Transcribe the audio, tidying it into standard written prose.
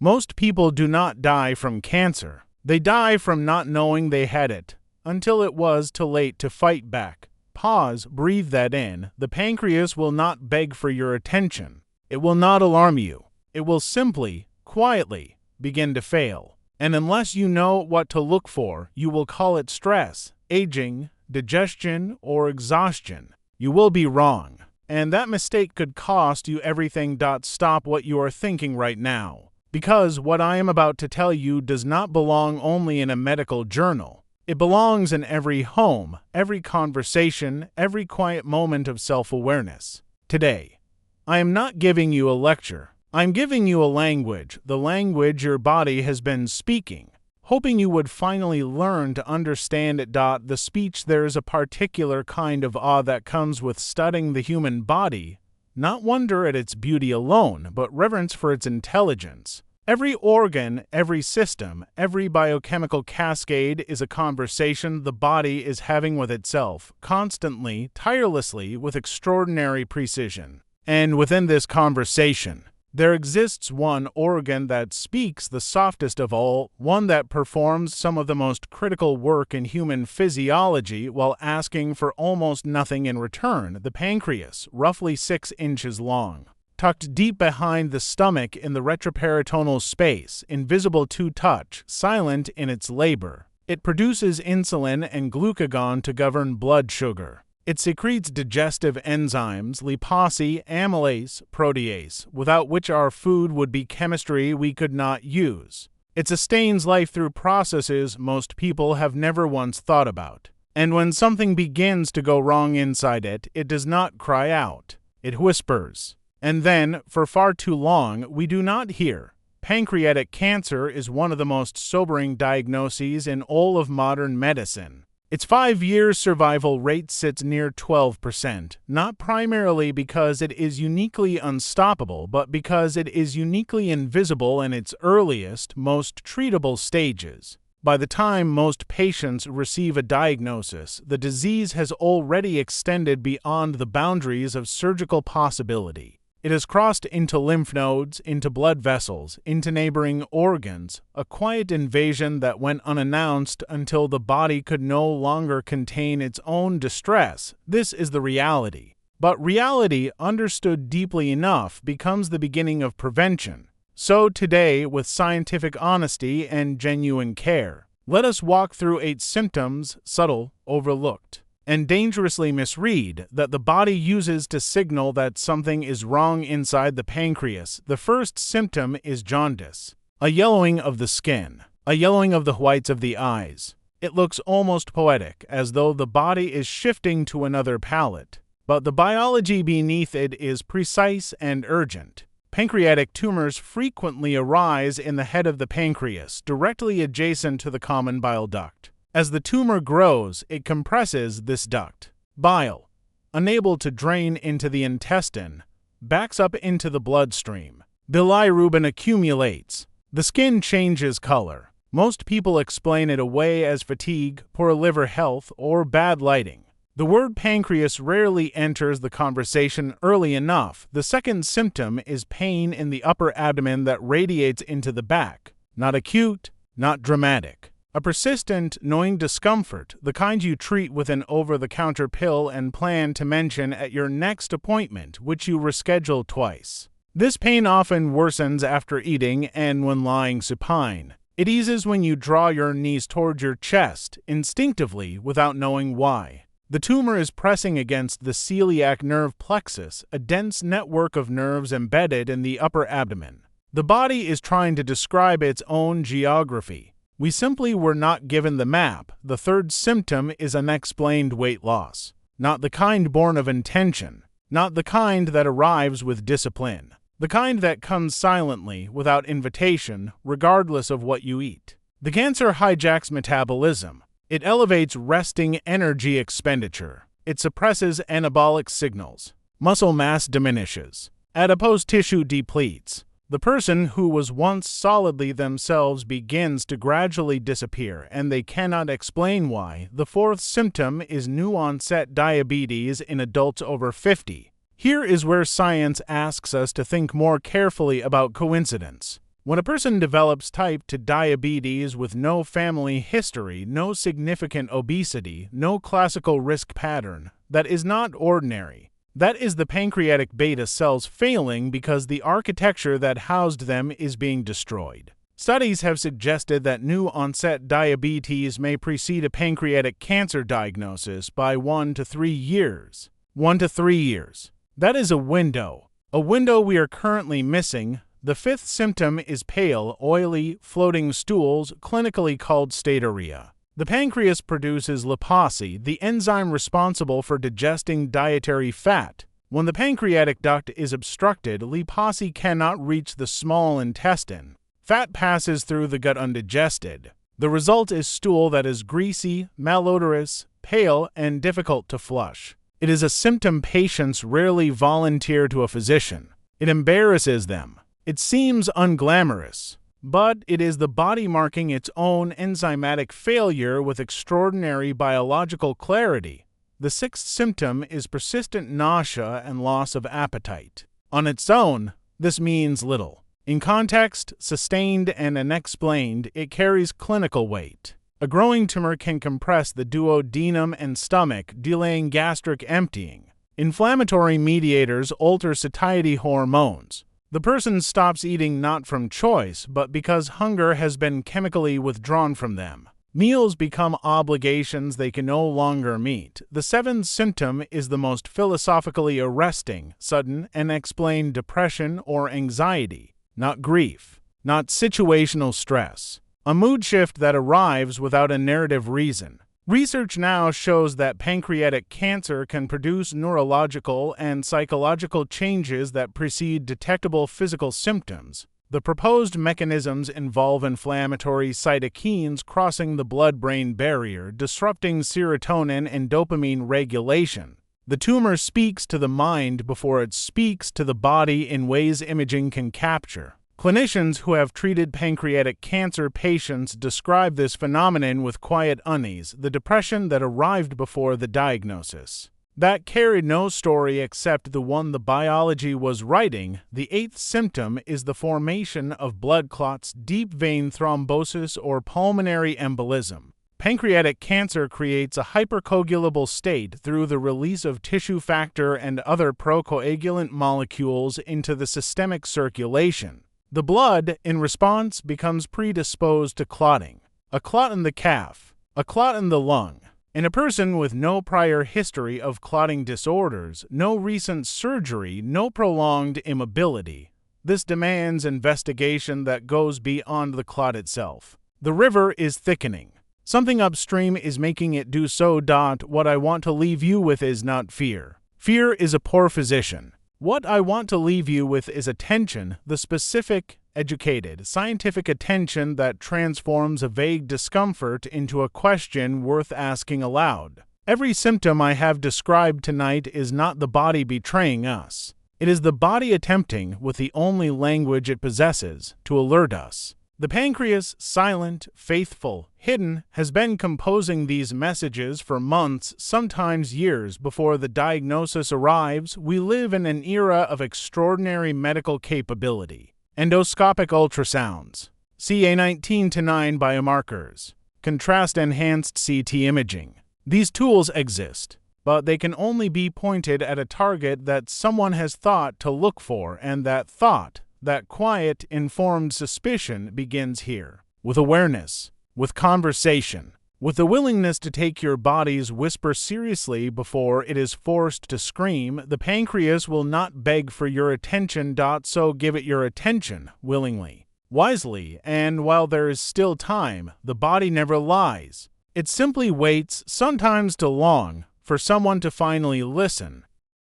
Most people do not die from cancer. They die from not knowing they had it, until it was too late to fight back. Pause, breathe that in. The pancreas will not beg for your attention. It will not alarm you. It will simply, quietly, begin to fail. And unless you know what to look for, you will call it stress, aging, digestion, or exhaustion. You will be wrong. And that mistake could cost you everything. Stop what you are thinking right now. Because what I am about to tell you does not belong only in a medical journal. It belongs in every home, every conversation, every quiet moment of self-awareness. Today, I am not giving you a lecture. I'm giving you a language, the language your body has been speaking, hoping you would finally learn to understand it. The speech. There is a particular kind of awe that comes with studying the human body, not wonder at its beauty alone, but reverence for its intelligence. Every organ, every system, every biochemical cascade is a conversation the body is having with itself, constantly, tirelessly, with extraordinary precision. And within this conversation, there exists one organ that speaks the softest of all, one that performs some of the most critical work in human physiology while asking for almost nothing in return: the pancreas, roughly 6 inches long. Tucked deep behind the stomach in the retroperitoneal space, invisible to touch, silent in its labor, it produces insulin and glucagon to govern blood sugar. It secretes digestive enzymes, lipase, amylase, protease, without which our food would be chemistry we could not use. It sustains life through processes most people have never once thought about. And when something begins to go wrong inside it, it does not cry out. It whispers. And then, for far too long, we do not hear. Pancreatic cancer is one of the most sobering diagnoses in all of modern medicine. Its 5-year survival rate sits near 12%, not primarily because it is uniquely unstoppable, but because it is uniquely invisible in its earliest, most treatable stages. By the time most patients receive a diagnosis, the disease has already extended beyond the boundaries of surgical possibility. It has crossed into lymph nodes, into blood vessels, into neighboring organs, a quiet invasion that went unannounced until the body could no longer contain its own distress. This is the reality. But reality, understood deeply enough, becomes the beginning of prevention. So today, with scientific honesty and genuine care, let us walk through 8 symptoms, subtle, overlooked, and dangerously misread, that the body uses to signal that something is wrong inside the pancreas. The first symptom is jaundice, a yellowing of the skin, a yellowing of the whites of the eyes. It looks almost poetic, as though the body is shifting to another palate. But the biology beneath it is precise and urgent. Pancreatic tumors frequently arise in the head of the pancreas, directly adjacent to the common bile duct. As the tumor grows, it compresses this duct. Bile, unable to drain into the intestine, backs up into the bloodstream. Bilirubin accumulates. The skin changes color. Most people explain it away as fatigue, poor liver health, or bad lighting. The word pancreas rarely enters the conversation early enough. The second symptom is pain in the upper abdomen that radiates into the back. Not acute, not dramatic. A persistent, gnawing discomfort, the kind you treat with an over-the-counter pill and plan to mention at your next appointment, which you reschedule twice. This pain often worsens after eating and when lying supine. It eases when you draw your knees toward your chest, instinctively, without knowing why. The tumor is pressing against the celiac nerve plexus, a dense network of nerves embedded in the upper abdomen. The body is trying to describe its own geography. We simply were not given the map. The third symptom is unexplained weight loss. Not the kind born of intention. Not the kind that arrives with discipline. The kind that comes silently, without invitation, regardless of what you eat. The cancer hijacks metabolism. It elevates resting energy expenditure. It suppresses anabolic signals. Muscle mass diminishes. Adipose tissue depletes. The person who was once solidly themselves begins to gradually disappear, and they cannot explain why. The fourth symptom is new-onset diabetes in adults over 50. Here is where science asks us to think more carefully about coincidence. When a person develops type 2 diabetes with no family history, no significant obesity, no classical risk pattern, that is not ordinary. That is the pancreatic beta cells failing because the architecture that housed them is being destroyed. Studies have suggested that new-onset diabetes may precede a pancreatic cancer diagnosis by 1 to 3 years. 1 to 3 years. That is a window we are currently missing. The fifth symptom is pale, oily, floating stools, clinically called Steatorrhea. The pancreas produces lipase, the enzyme responsible for digesting dietary fat. When the pancreatic duct is obstructed, lipase cannot reach the small intestine. Fat passes through the gut undigested. The result is stool that is greasy, malodorous, pale, and difficult to flush. It is a symptom patients rarely volunteer to a physician. It embarrasses them. It seems unglamorous, but it is the body marking its own enzymatic failure with extraordinary biological clarity. The sixth symptom is persistent nausea and loss of appetite. On its own, this means little. In context, sustained and unexplained, it carries clinical weight. A growing tumor can compress the duodenum and stomach, delaying gastric emptying. Inflammatory mediators alter satiety hormones. The person stops eating not from choice, but because hunger has been chemically withdrawn from them. Meals become obligations they can no longer meet. The seventh symptom is the most philosophically arresting, sudden, unexplained depression or anxiety. Not grief, not situational stress. A mood shift that arrives without a narrative reason. Research now shows that pancreatic cancer can produce neurological and psychological changes that precede detectable physical symptoms. The proposed mechanisms involve inflammatory cytokines crossing the blood-brain barrier, disrupting serotonin and dopamine regulation. The tumor speaks to the mind before it speaks to the body in ways imaging can capture. Clinicians who have treated pancreatic cancer patients describe this phenomenon with quiet unease, the depression that arrived before the diagnosis. That carried no story except the one the biology was writing. The eighth symptom is the formation of blood clots, deep vein thrombosis, or pulmonary embolism. Pancreatic cancer creates a hypercoagulable state through the release of tissue factor and other procoagulant molecules into the systemic circulation. The blood, in response, becomes predisposed to clotting. A clot in the calf, a clot in the lung. In a person with no prior history of clotting disorders, no recent surgery, no prolonged immobility, this demands investigation that goes beyond the clot itself. The river is thickening. Something upstream is making it do so. What I want to leave you with is not fear. Fear is a poor physician. What I want to leave you with is attention, the specific, educated, scientific attention that transforms a vague discomfort into a question worth asking aloud. Every symptom I have described tonight is not the body betraying us. It is the body attempting, with the only language it possesses, to alert us. The pancreas, silent, faithful, hidden, has been composing these messages for months, sometimes years, before the diagnosis arrives. We live in an era of extraordinary medical capability. Endoscopic ultrasounds, CA19-9 biomarkers, contrast-enhanced CT imaging. These tools exist, but they can only be pointed at a target that someone has thought to look for, and that thought, that quiet, informed suspicion begins here, with awareness, with conversation, with the willingness to take your body's whisper seriously before it is forced to scream. The pancreas will not beg for your attention. So give it your attention, willingly, wisely, and while there is still time, the body never lies. It simply waits, sometimes too long, for someone to finally listen.